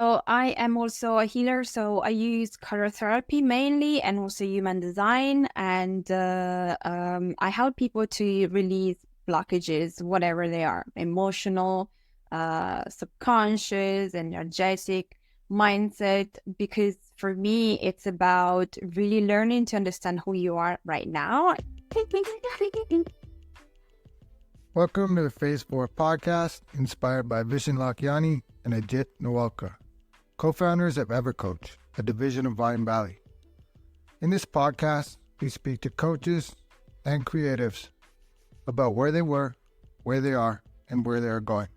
I am also a healer. So I use color therapy mainly and also human design. And I help people to release blockages, whatever they are, emotional, subconscious, energetic, mindset. Because for me, it's about really learning to understand who you are right now. Welcome to the Phase 4 podcast, inspired by Vishen Lakhiani and Ajit Nawalkar, co-founders of EverCoach, a division of Vine Valley. In this podcast, we speak to coaches and creatives about where they were, where they are, and where they are going.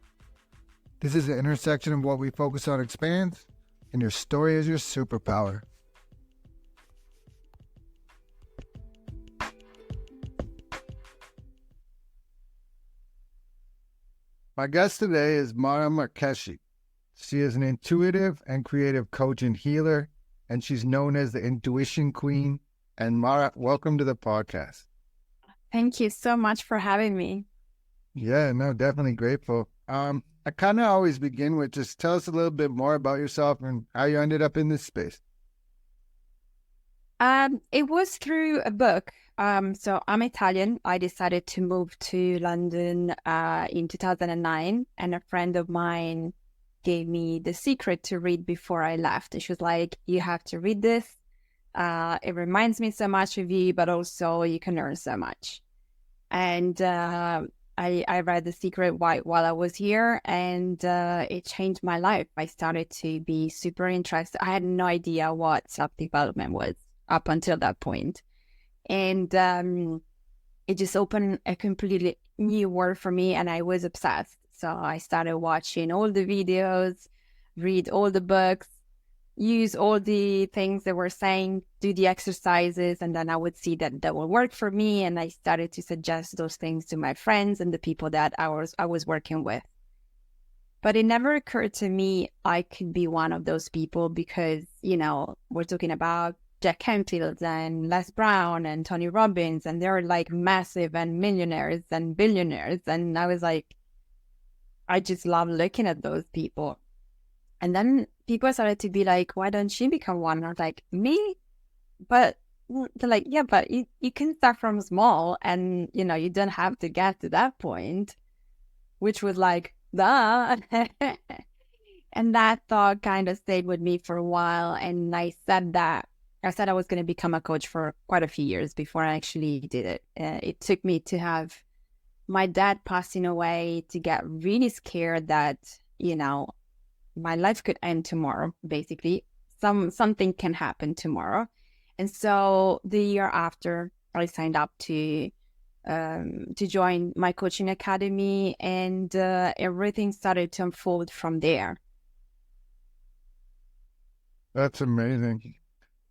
This is the intersection of what we focus on expands, and your story is your superpower. My guest today is Mara Markeshi. She is an intuitive and creative coach and healer, and she's known as the Intuition Queen. And Mara, welcome to the podcast. Thank you so much for having me. Yeah, no, definitely grateful. I kind of always begin with just tell us a little bit more about yourself and how you ended up in this space. It was through a book. So I'm Italian. I decided to move to London in 2009, and a friend of mine gave me The Secret to read before I left. And she was like, "You have to read this. It reminds me so much of you, but also you can learn so much." And I read The Secret while I was here, and it changed my life. I started to be super interested. I had no idea what self-development was up until that point. And it just opened a completely new world for me, and I was obsessed. So I started watching all the videos, read all the books, use all the things they were saying, do the exercises, and then I would see that will work for me. And I started to suggest those things to my friends and the people that I was working with. But it never occurred to me I could be one of those people because, we're talking about Jack Canfield and Les Brown and Tony Robbins, and they're like massive and millionaires and billionaires. And I was like, I just love looking at those people. And then people started to be like, why don't you become one? And I was like, me? But they're like, yeah, but you can start from small and, you don't have to get to that point, which was like, duh. And that thought kind of stayed with me for a while. And I said I was going to become a coach for quite a few years before I actually did it. It took me to have my dad passing away to get really scared that, my life could end tomorrow, basically. Something can happen tomorrow. And so the year after, I signed up to join my coaching academy, and everything started to unfold from there. That's amazing.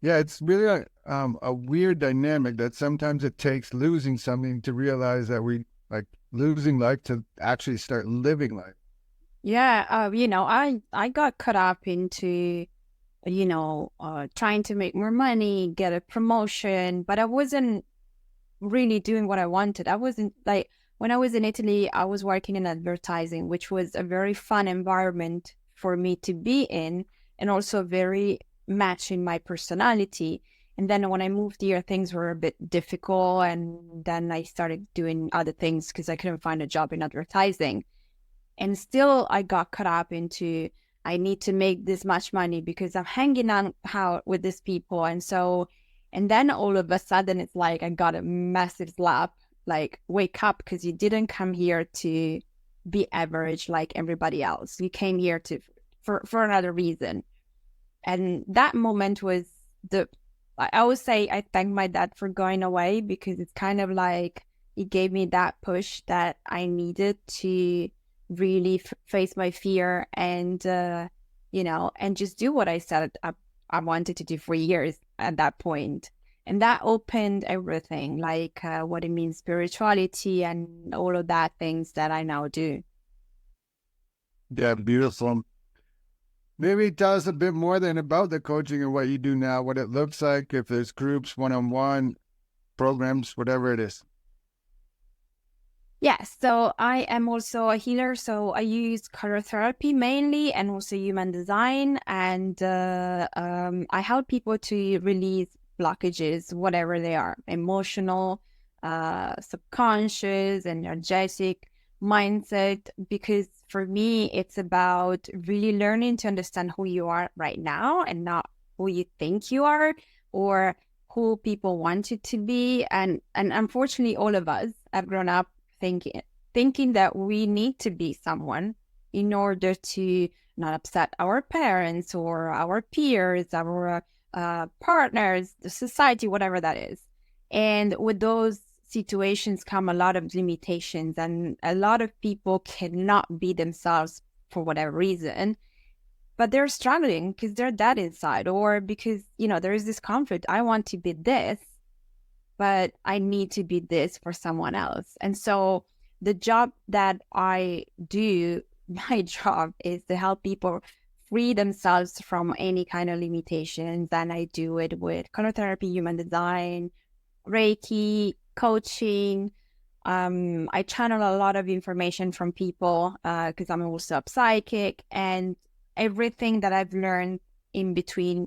Yeah, it's really a weird dynamic that sometimes it takes losing something to realize that we like losing life to actually start living life. Yeah, I got caught up into, trying to make more money, get a promotion, but I wasn't really doing what I wanted. I wasn't like, when I was in Italy, I was working in advertising, which was a very fun environment for me to be in, and also very matching my personality. And then when I moved here, things were a bit difficult, and then I started doing other things because I couldn't find a job in advertising. And still I got caught up into, I need to make this much money because I'm hanging out with these people. And then all of a sudden it's like I got a massive slap, like, wake up, because you didn't come here to be average like everybody else. You came here for another reason. And that moment was I always say I thank my dad for going away, because it's kind of like he gave me that push that I needed to really face my fear and, and just do what I said I wanted to do for years at that point. And that opened everything, like what it means, spirituality and all of that things that I now do. Yeah, beautiful. Maybe tell us a bit more then about the coaching and what you do now, what it looks like, if there's groups, one-on-one, programs, whatever it is. Yes, so I am also a healer. So I use color therapy mainly and also human design. And I help people to release blockages, whatever they are, emotional, subconscious, energetic, mindset. Because for me, it's about really learning to understand who you are right now and not who you think you are or who people want you to be. And unfortunately, all of us have grown up thinking thinking that we need to be someone in order to not upset our parents or our peers, our partners, the society, whatever that is. And with those situations come a lot of limitations, and a lot of people cannot be themselves for whatever reason, but they're struggling because they're that inside, or because, there is this conflict. I want to be this, but I need to be this for someone else. And so the job that I do, my job is to help people free themselves from any kind of limitations. And I do it with color therapy, human design, Reiki, coaching. I channel a lot of information from people because I'm also a psychic, and everything that I've learned in between,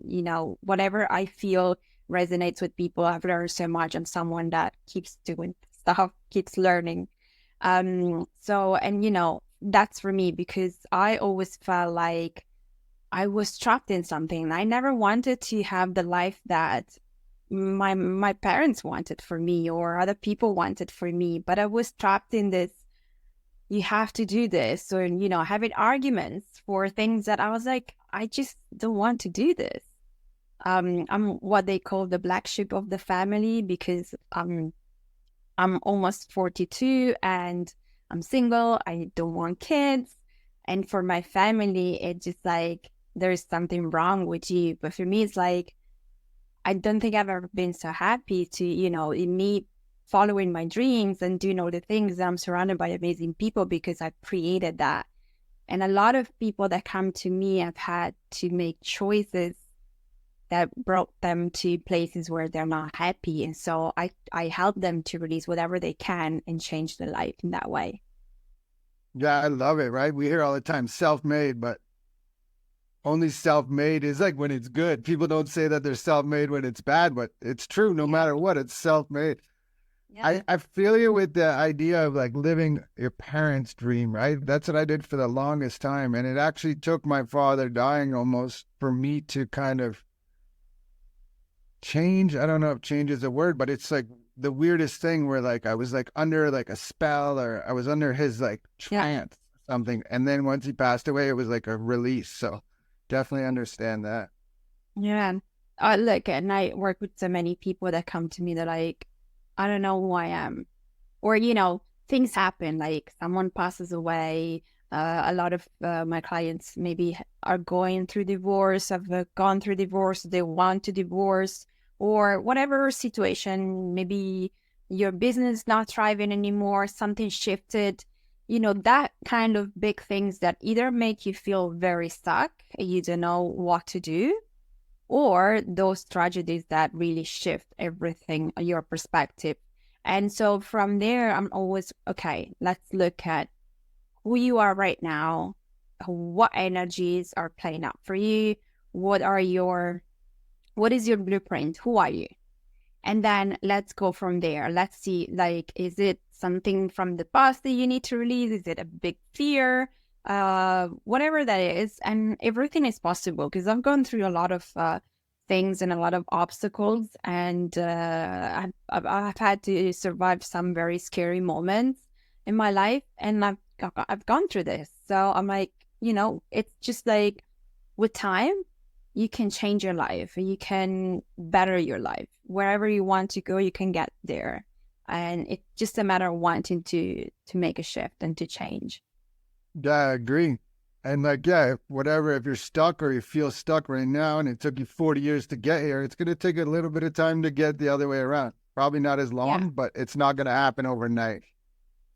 whatever I feel resonates with people. I've learned so much. I'm someone that keeps doing stuff, keeps learning. So, and that's for me because I always felt like I was trapped in something. I never wanted to have the life that my parents wanted for me or other people wanted for me, but I was trapped in this, you have to do this, or having arguments for things that I was like, I just don't want to do this. I'm what they call the black sheep of the family because I'm almost 42 and I'm single. I don't want kids. And for my family, it's just like, there's something wrong with you. But for me, it's like, I don't think I've ever been so happy to, in me following my dreams and doing all the things. I'm surrounded by amazing people because I've created that. And a lot of people that come to me have had to make choices that brought them to places where they're not happy. And so I help them to release whatever they can and change their life in that way. Yeah, I love it, right? We hear all the time self-made, but only self-made is like when it's good. People don't say that they're self-made when it's bad, but it's true. No Yeah. matter what, it's self-made. Yeah. I feel you with the idea of like living your parents' dream, right? That's what I did for the longest time. And it actually took my father dying almost for me to kind of change. I don't know if change is a word, but it's like the weirdest thing where like I was like under like a spell or I was under his like Yeah. trance or something. And then once he passed away, it was like a release. So definitely understand that. Yeah. Look, and I work with so many people that come to me that like, I don't know who I am. Or, things happen, like someone passes away. A lot of my clients maybe are going through divorce, have gone through divorce, they want to divorce, or whatever situation, maybe your business not thriving anymore, something shifted, that kind of big things that either make you feel very stuck, you don't know what to do, or those tragedies that really shift everything, your perspective. And so from there, I'm always, okay, let's look at who you are right now, what energies are playing out for you, what are your, what is your blueprint, who are you? And then let's go from there. Let's see, like, is it something from the past that you need to release? Is it a big fear? Whatever that is. And everything is possible because I've gone through a lot of things and a lot of obstacles. And I've had to survive some very scary moments in my life. And I've gone through this. So I'm like, it's just like with time, you can change your life. You can better your life. Wherever you want to go, you can get there. And it's just a matter of wanting to make a shift and to change. Yeah, I agree. And like, yeah, whatever, if you're stuck or you feel stuck right now and it took you 40 years to get here, it's going to take a little bit of time to get the other way around. Probably not as Yeah. long, but it's not going to happen overnight.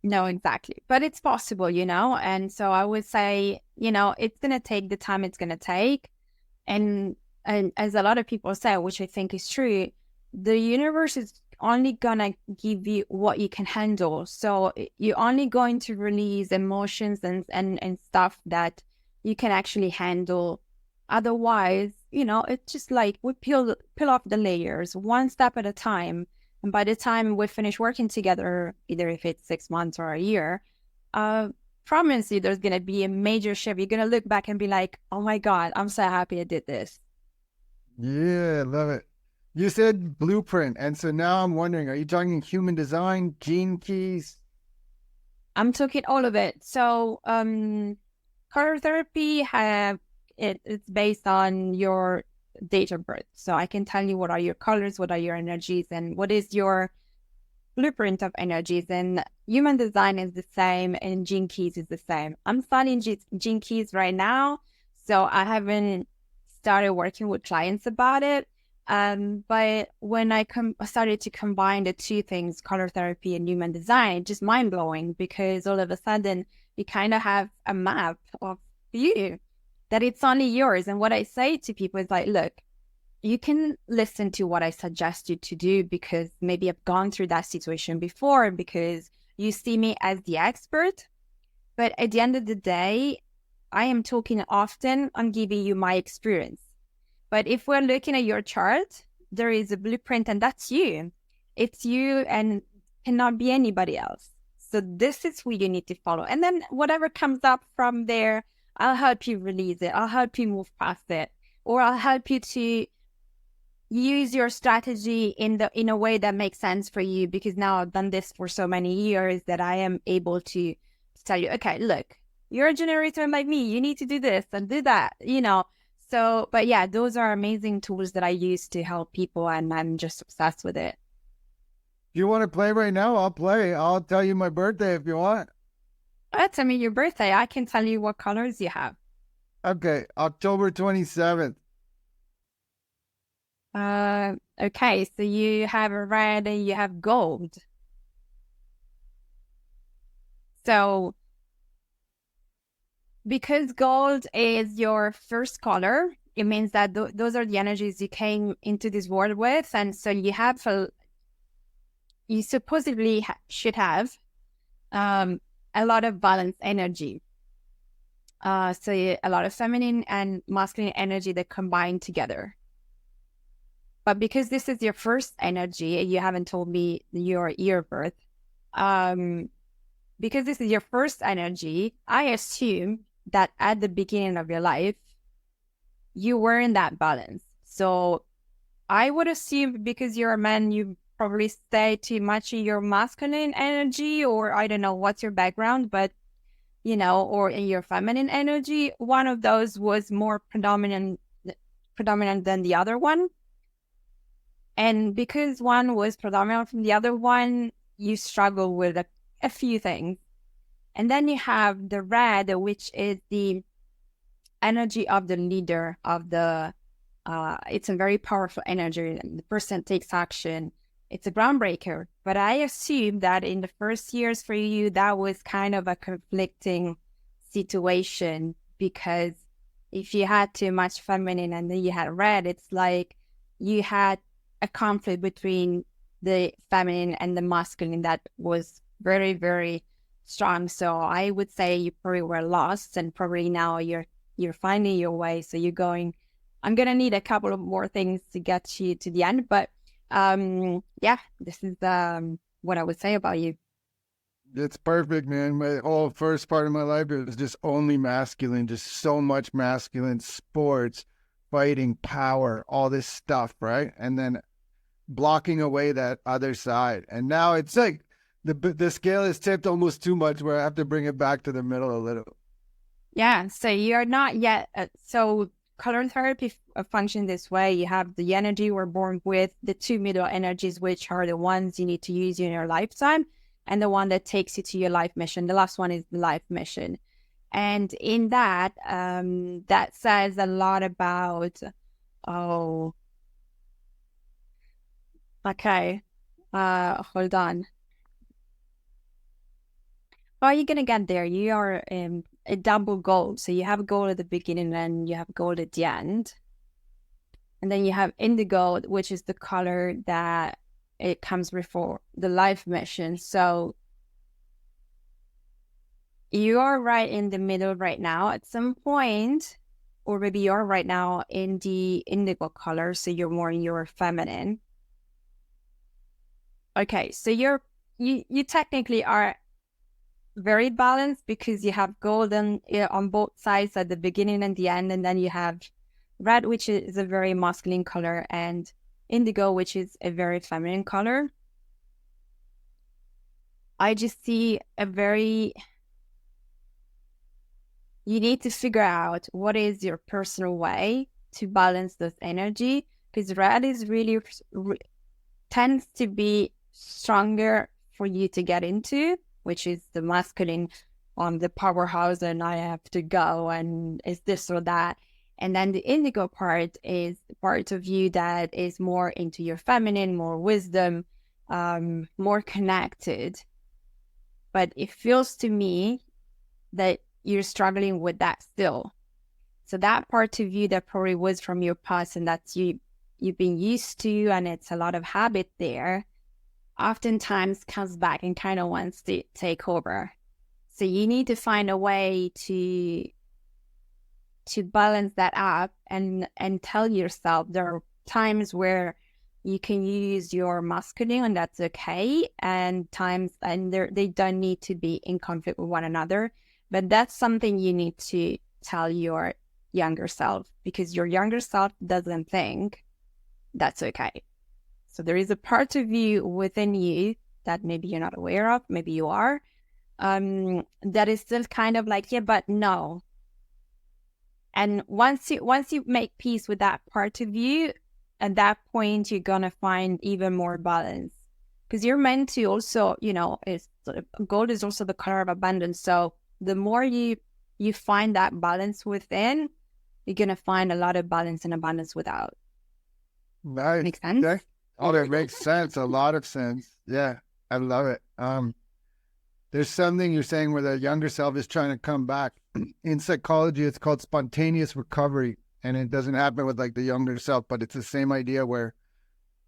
No, exactly. But it's possible, And so I would say, it's going to take the time it's going to take. And as a lot of people say, which I think is true, the universe is only gonna give you what you can handle. So you're only going to release emotions and stuff that you can actually handle. Otherwise, it's just like we peel off the layers one step at a time. And by the time we finish working together, either if it's 6 months or a year, uh, promise you there's gonna be a major shift. You're gonna look back and be like, oh my God, I'm so happy I did this. Yeah, love it. You said blueprint, and so now I'm wondering, are you talking human design, gene keys? I'm talking all of it. So color therapy it's based on your date of birth. So I can tell you what are your colors, what are your energies, and what is your blueprint of energies. And human design is the same, and gene keys is the same. I'm studying gene keys right now, so I haven't started working with clients about it. But when I started to combine the two things, color therapy and human design, just mind blowing, because all of a sudden you kind of have a map of you that it's only yours. And what I say to people is like, look, you can listen to what I suggest you to do because maybe I've gone through that situation before, because you see me as the expert. But at the end of the day, I am talking often on giving you my experience. But if we're looking at your chart, there is a blueprint and that's you. It's you and cannot be anybody else. So this is who you need to follow. And then whatever comes up from there, I'll help you release it. I'll help you move past it. Or I'll help you to use your strategy in a way that makes sense for you, because now I've done this for so many years that I am able to tell you, okay, look, you're a generator like me, you need to do this and do that. So, but yeah, those are amazing tools that I use to help people, and I'm just obsessed with it. If you want to play right now, I'll play. I'll tell you my birthday if you want. Tell me your birthday, I can tell you what colors you have. Okay, October 27th. Okay, so you have a red and you have gold. So because gold is your first color, it means that those are the energies you came into this world with. And so you supposedly should have a lot of balanced energy. So a lot of feminine and masculine energy that combine together. But because this is your first energy, you haven't told me your year of birth. Because this is your first energy, I assume that at the beginning of your life, you were in that balance. So I would assume because you're a man, you probably stay too much in your masculine energy, or I don't know what's your background, but or in your feminine energy, one of those was more predominant than the other one. And because one was predominant from the other one, you struggle with a few things. And then you have the red, which is the energy of the leader of it's a very powerful energy. And the person takes action. It's a groundbreaker. But I assume that in the first years for you, that was kind of a conflicting situation, because if you had too much feminine and then you had red, it's like you had a conflict between the feminine and the masculine that was very, very strong. So I would say you probably were lost, and probably now you're finding your way. So you're going, I'm gonna need a couple of more things to get you to the end. But yeah, this is what I would say about you. It's perfect, man. My whole first part of my life, it was just only masculine, just so much masculine, sports, fighting, power, all this stuff, right? And then blocking away that other side. And now it's like the scale is tipped almost too much, where I have to bring it back to the middle a little. Yeah, so you're not yet. So color therapy function this way. You have the energy we're born with, the two middle energies, which are the ones you need to use in your lifetime, and the one that takes you to your life mission. The last one is the life mission. And in that, that says a lot about, oh, okay, hold on. How are you gonna get there? You are a double goal. So you have a goal at the beginning and you have a goal at the end. And then you have indigo, which is the color that it comes before the life mission. So you are right in the middle right now. At some point, or maybe you're right now in the indigo color, so you're more in your feminine. Okay, so you technically are very balanced because you have golden on both sides at the beginning and the end, and then you have red, which is a very masculine color, and indigo, which is a very feminine color. I just see you need to figure out what is your personal way to balance this energy, because red is really tends to be stronger for you to get into, which is the masculine on the powerhouse and I have to go and it's this or that. And then the indigo part is the part of you that is more into your feminine, more wisdom, more connected. But it feels to me that you're struggling with that still. So that part of you that probably was from your past and that's you've been used to, and it's a lot of habit there, oftentimes comes back and kind of wants to take over. So you need to find a way to balance that up and tell yourself there are times where you can use your masculine and that's okay, and times and they don't need to be in conflict with one another. But that's something you need to tell your younger self, because your younger self doesn't think that's okay. So there is a part of you within you that maybe you're not aware of, maybe you are, that is still kind of like, yeah, but no. And once you make peace with that part of you, at that point you're gonna find even more balance, because you're meant to also, gold is also the color of abundance. So the more you find that balance within, you're gonna find a lot of balance and abundance without. Nice. Make sense? Okay. Oh, that makes sense. A lot of sense. Yeah, I love it. There's something you're saying where the younger self is trying to come back. In psychology, it's called spontaneous recovery, and it doesn't happen with like the younger self, but it's the same idea where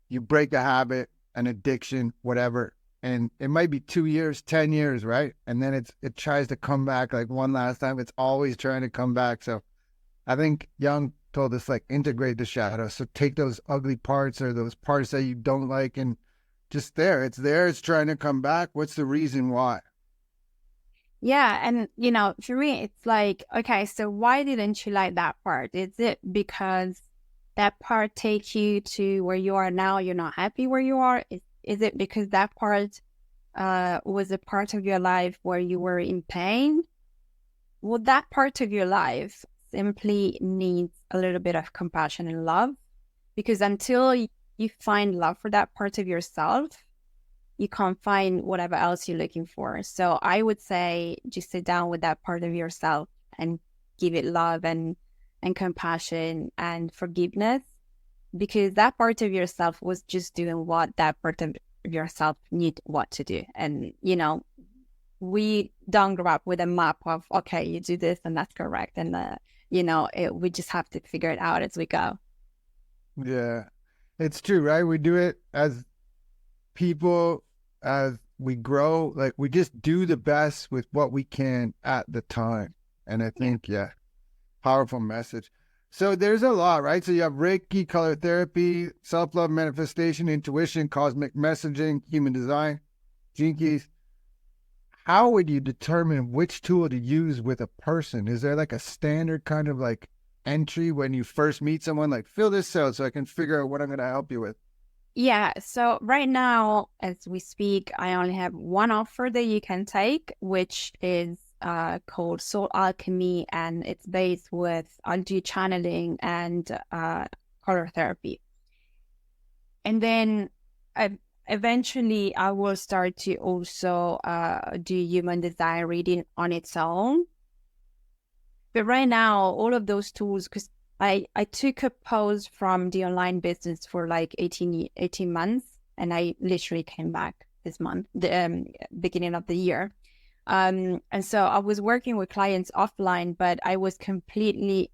you break a habit, an addiction, whatever, and it might be 2 years, 10 years, right? And then it tries to come back like one last time. It's always trying to come back. So I think Jung told us like integrate the shadow. So take those ugly parts or those parts that you don't like and just it's there, it's trying to come back. What's the reason why? Yeah. And, for me, it's like, okay, so why didn't you like that part? Is it because that part takes you to where you are now? You're not happy where you are? Is it because that part was a part of your life where you were in pain? Well, that part of your life simply needs a little bit of compassion and love, because until you find love for that part of yourself, you can't find whatever else you're looking for. So I would say just sit down with that part of yourself and give it love and compassion and forgiveness, because that part of yourself was just doing what that part of yourself need what to do. And, we don't grow up with a map of, okay, you do this and that's correct. And, we just have to figure it out as we go. Yeah, it's true, right? We do it as people, as we grow, like we just do the best with what we can at the time. And I think, yeah, powerful message. So there's a lot, right? So you have Reiki, color therapy, self-love, manifestation, intuition, cosmic messaging, human design, gene keys. How would you determine which tool to use with a person? Is there like a standard kind of like entry when you first meet someone, like fill this out so I can figure out what I'm going to help you with? Yeah. So right now, as we speak, I only have one offer that you can take, which is called Soul Alchemy, and it's based with energy channeling and color therapy. And then eventually I will start to also do human design reading on its own. But right now, all of those tools, because I took a pause from the online business for like 18 months, and I literally came back this month, the beginning of the year. And so I was working with clients offline, but I was completely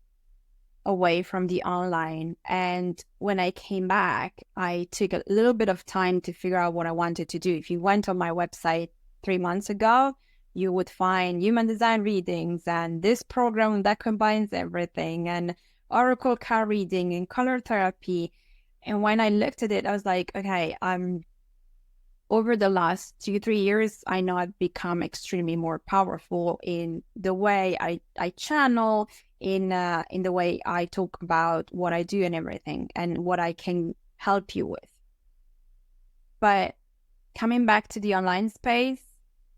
away from the online. And when I came back, I took a little bit of time to figure out what I wanted to do. If you went on my website 3 months ago, you would find human design readings and this program that combines everything, and oracle card reading and color therapy. And when I looked at it, I was like, okay, I'm over the last 2-3 years, I know I've become extremely more powerful in the way I channel, in the way I talk about what I do and everything, and what I can help you with. But coming back to the online space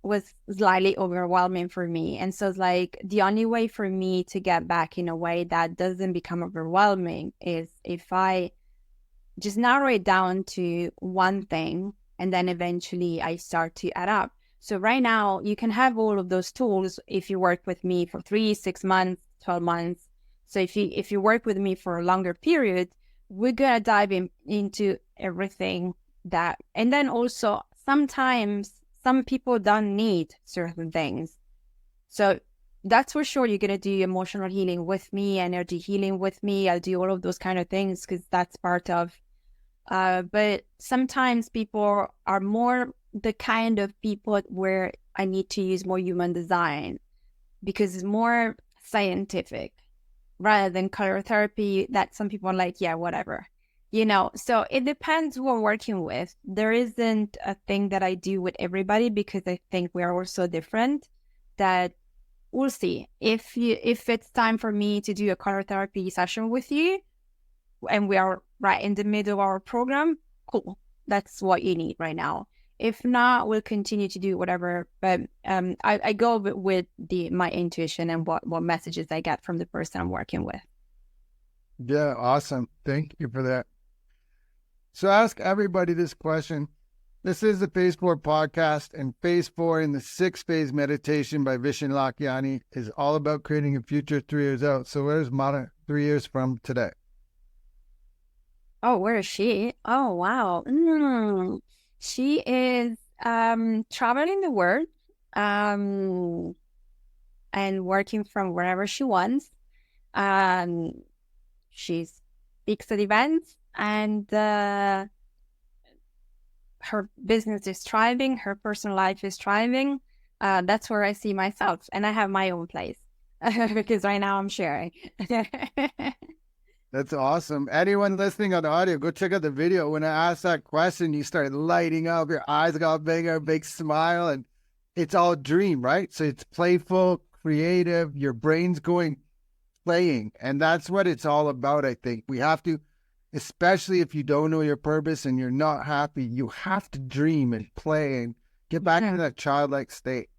was slightly overwhelming for me. And so it's like the only way for me to get back in a way that doesn't become overwhelming is if I just narrow it down to one thing, and then eventually I start to add up. So right now you can have all of those tools if you work with me for 3, 6 months, 12 months. So if you work with me for a longer period, we're gonna dive into everything that. And then also sometimes some people don't need certain things. So that's for sure. You're gonna do emotional healing with me, energy healing with me. I'll do all of those kind of things because that's part of. But sometimes people are more the kind of people where I need to use more human design because it's more scientific rather than color therapy that some people are like, yeah, whatever. So it depends who we're working with. There isn't a thing that I do with everybody because I think we are all so different that we'll see. If it's time for me to do a color therapy session with you, and we are right in the middle of our program, cool. That's what you need right now. If not, we'll continue to do whatever. But I go with my intuition and what messages I get from the person I'm working with. Yeah, awesome. Thank you for that. So ask everybody this question. This is the Phase 4 podcast, and Phase 4 in the 6-phase meditation by Vishen Lakhiani is all about creating a future 3 years out. So where's Mata 3 years from today? Oh, where is she? Oh, wow. She is traveling the world and working from wherever she wants. She speaks at events, and her business is thriving. Her personal life is thriving. That's where I see myself, and I have my own place because right now I'm sharing. That's awesome. Anyone listening on the audio, go check out the video. When I asked that question, you start lighting up, your eyes got bigger, big smile, and it's all dream, right? So it's playful, creative, your brain's going playing. And that's what it's all about, I think. We have to, especially if you don't know your purpose and you're not happy, you have to dream and play and get back to that childlike state.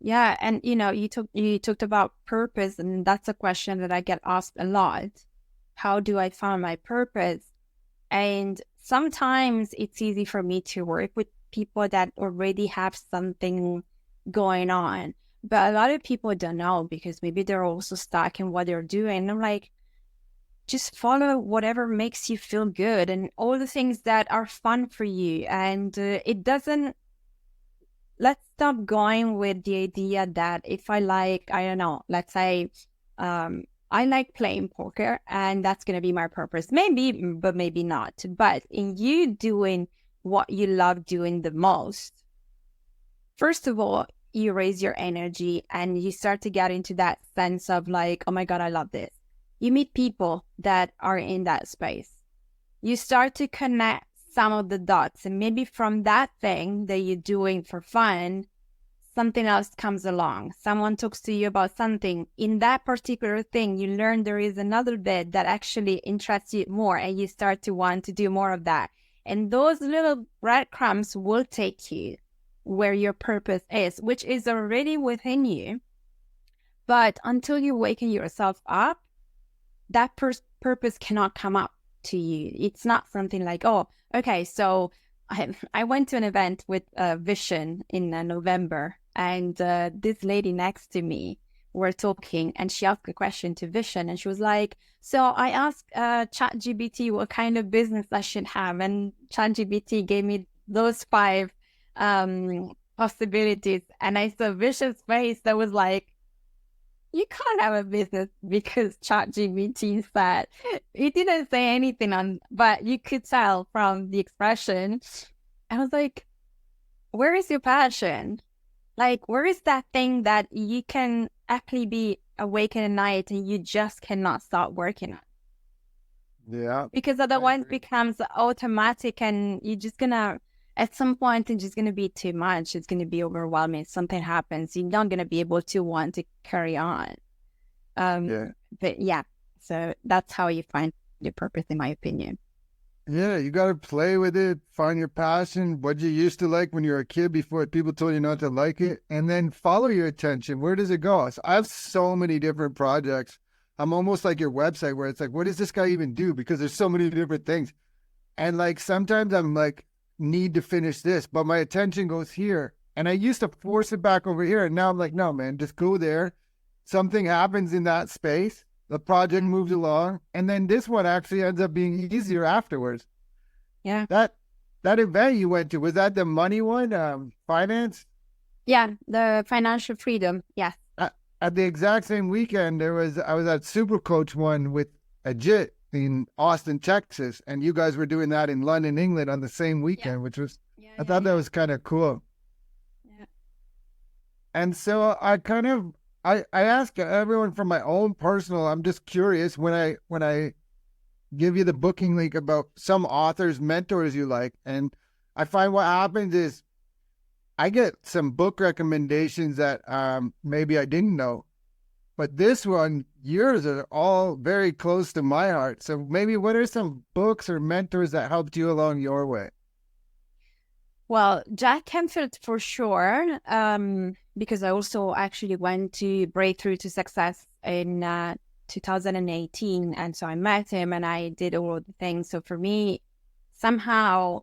Yeah. And, you talked about purpose, and that's a question that I get asked a lot. How do I find my purpose? And sometimes it's easy for me to work with people that already have something going on. But a lot of people don't know because maybe they're also stuck in what they're doing. And I'm like, just follow whatever makes you feel good and all the things that are fun for you. And let's stop going with the idea that if I like, I don't know, let's say, I like playing poker and that's going to be my purpose. Maybe, but maybe not. But in you doing what you love doing the most, first of all, you raise your energy and you start to get into that sense of like, oh my God, I love this. You meet people that are in that space. You start to connect some of the dots, and maybe from that thing that you're doing for fun, something else comes along. Someone talks to you about something. In that particular thing, you learn there is another bit that actually interests you more, and you start to want to do more of that. And those little breadcrumbs will take you where your purpose is, which is already within you. But until you waken yourself up, that purpose cannot come up to you. It's not something like, oh, okay, so I went to an event with Vishen in November, and this lady next to me were talking, and she asked a question to Vishen, and she was like, so I asked ChatGPT what kind of business I should have, and ChatGPT gave me those 5 possibilities, and I saw Vishen's face that was like, you can't have a business because ChatGPT said it didn't say anything on, but you could tell from the expression. I was like, where is your passion? Like, where is that thing that you can actually be awake at night and you just cannot stop working on? Yeah, Because I otherwise it agree. becomes automatic and you're just gonna, at some point, it's just gonna be too much. It's gonna be overwhelming. Something happens, you're not gonna be able to want to carry on. Um, Yeah. but yeah, so that's how you find your purpose, in my opinion. Yeah, you got to play with it, find your passion, what you used to like when you were a kid before people told you not to like it, and then follow your attention. Where does it go? So I have so many different projects. I'm almost like your website where it's like, what does this guy even do? Because there's so many different things. And like sometimes I'm like, need to finish this, but my attention goes here. And I used to force it back over here. And now I'm like, no, man, just go there. Something happens in that space. The project moves along. And then this one actually ends up being easier afterwards. Yeah. That that event you went to, was that the money one? Finance? Yeah, the financial freedom. Yes. At, at the exact same weekend, I was at Super Coach one with a JIT in Austin, Texas, and you guys were doing that in London, England on the same Yeah. weekend, which was Yeah. I Yeah. thought that Yeah. was kind of cool. Yeah. And so I ask everyone from my own personal, I'm just curious when I give you the booking link about some authors, mentors you like, and I find what happens is I get some book recommendations that maybe I didn't know. But this one, yours are all very close to my heart. So maybe what are some books or mentors that helped you along your way? Well, Jack Canfield for sure, because I also actually went to Breakthrough to Success in 2018. And so I met him and I did all of the things. So for me, somehow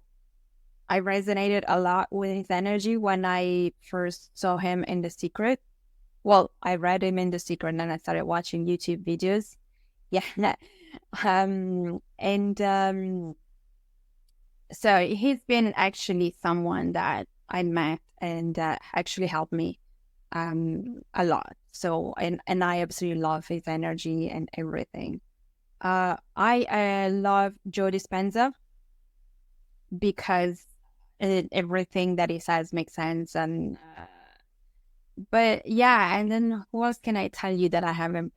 I resonated a lot with his energy when I first saw him in The Secret. Well, I read him in The Secret and then I started watching YouTube videos. Yeah. And so he's been actually someone that I met and actually helped me a lot. So and I absolutely love his energy and everything. I love Joe Dispenza because everything that he says makes sense and but yeah, and then who else can I tell you that I haven't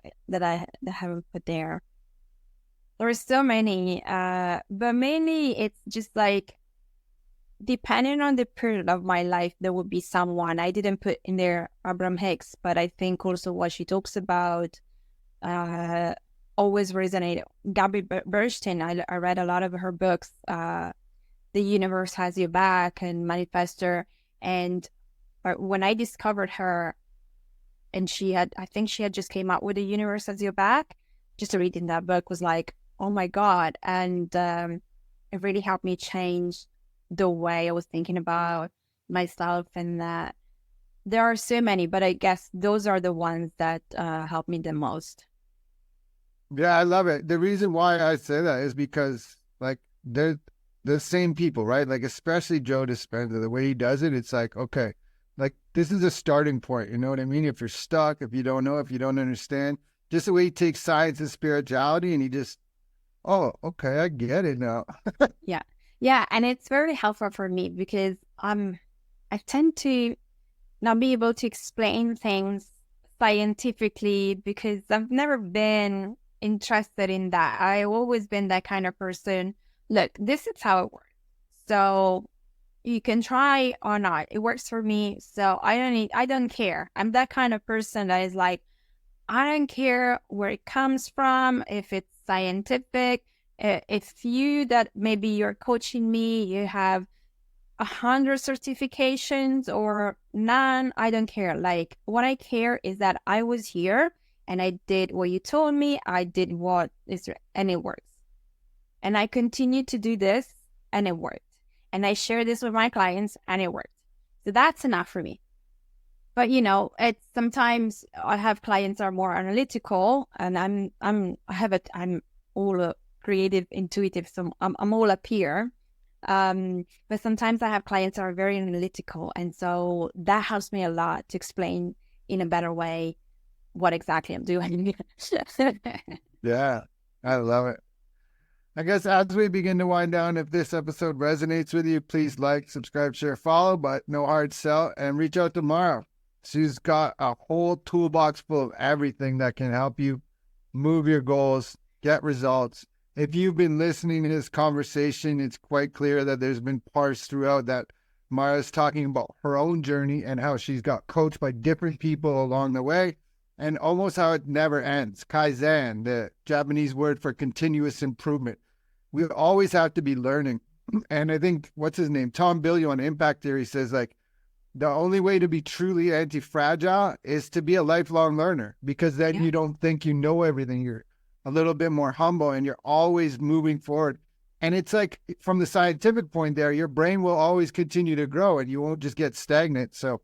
put there? There are so many, but mainly it's just like depending on the period of my life, there would be someone. I didn't put in there Abraham Hicks, but I think also what she talks about uh, always resonated. Gabby Bernstein, I read a lot of her books, The Universe Has Your Back and Manifestor. And when I discovered her, and I think she had just came out with The Universe Has Your Back, just reading that book was like, oh my God. And it really helped me change the way I was thinking about myself and that there are so many, but I guess those are the ones that help me the most. Yeah, I love it. The reason why I say that is because like they're the same people, right? Like especially Joe Dispenza, the way he does it, it's like, okay, like this is a starting point. You know what I mean? If you're stuck, if you don't know, if you don't understand, just the way he takes science and spirituality and he just, oh, okay, I get it now. Yeah. Yeah. And it's very helpful for me because I tend to not be able to explain things scientifically because I've never been interested in that. I've always been that kind of person. Look, this is how it works. So you can try or not. It works for me. So I don't care. I'm that kind of person that is like, I don't care where it comes from, if it's scientific, if you that maybe you're coaching me, you have 100 certifications or none, I don't care. Like what I care is that I was here and I did what you told me. I did what is and it works. And I continue to do this and it worked. And I share this with my clients and it worked. So that's enough for me. But it's sometimes I have clients that are more analytical and I'm all creative, intuitive. So I'm all up here. But sometimes I have clients that are very analytical. And so that helps me a lot to explain in a better way what exactly I'm doing. Yeah, I love it. I guess as we begin to wind down, if this episode resonates with you, please like, subscribe, share, follow, but no hard sell, and reach out to Mara. She's got a whole toolbox full of everything that can help you move your goals, get results. If you've been listening to this conversation, it's quite clear that there's been parts throughout that Mara's talking about her own journey and how she's got coached by different people along the way, and almost how it never ends. Kaizen, the Japanese word for continuous improvement. We always have to be learning. And I think, what's his name? Tom Bilyeu on Impact Theory says, like, the only way to be truly anti-fragile is to be a lifelong learner, because then you don't think you know everything. You're a little bit more humble and you're always moving forward. And it's like, from the scientific point there, your brain will always continue to grow and you won't just get stagnant. So,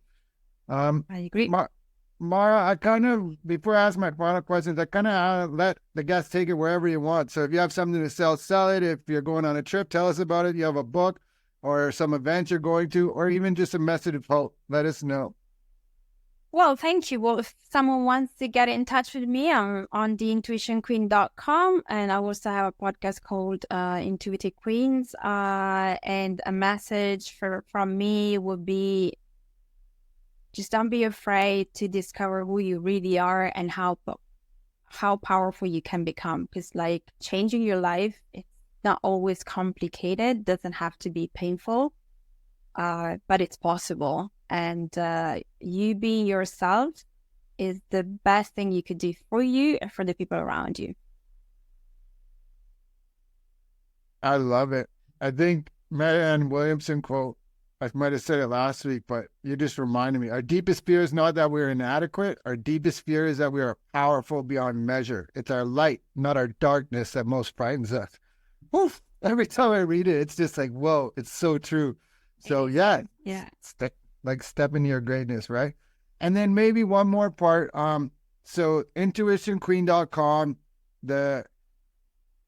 I agree. Mara, I kind of, before I ask my final questions, I kind of let the guests take it wherever you want. So if you have something to sell, sell it. If you're going on a trip, tell us about it. You have a book or some event you're going to, or even just a message of hope, let us know. Well, thank you. Well, if someone wants to get in touch with me, I'm on theintuitionqueen.com, and I also have a podcast called Intuitive Queens. And a message from me would be, just don't be afraid to discover who you really are and how powerful you can become. Because like changing your life, it's not always complicated, doesn't have to be painful, but it's possible. And you being yourself is the best thing you could do for you and for the people around you. I love it. I think Marianne Williamson quote, I might have said it last week, but you just reminded me. Our deepest fear is not that we're inadequate. Our deepest fear is that we are powerful beyond measure. It's our light, not our darkness, that most frightens us. Oof. Every time I read it, it's just like, whoa, it's so true. So yeah. Step into your greatness, right? And then maybe one more part. So intuitionqueen.com, the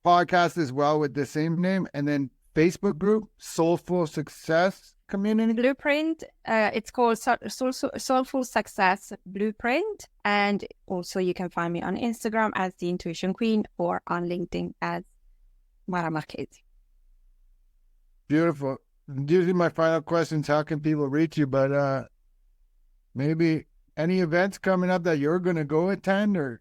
podcast as well with the same name, and then Facebook group, Soulful Success Community Blueprint. It's called Soulful Success Blueprint, and also you can find me on Instagram as the Intuition Queen or on LinkedIn as Mara Marchesi. Beautiful. Usually my final question is how can people reach you, but maybe any events coming up that you're going to go attend or?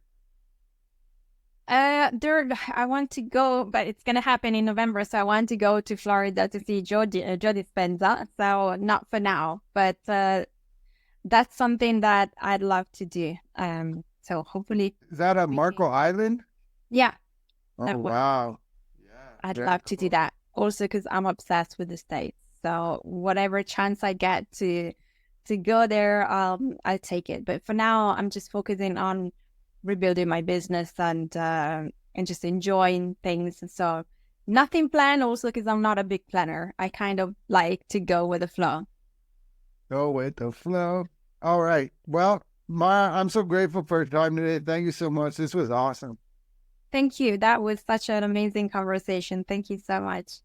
I want to go, but it's going to happen in November. So I want to go to Florida to see Joe Dispenza. So not for now, but that's something that I'd love to do. So hopefully. Is that a Marco Island? Yeah. Oh, wow. Yeah. I'd love to do that. Also, because I'm obsessed with the States. So whatever chance I get to go there, I'll take it. But for now, I'm just focusing on rebuilding my business and just enjoying things. So nothing planned, also because I'm not a big planner. I kind of like to go with the flow. Go with the flow. All right. Well, Mara, I'm so grateful for your time today. Thank you so much. This was awesome. Thank you. That was such an amazing conversation. Thank you so much.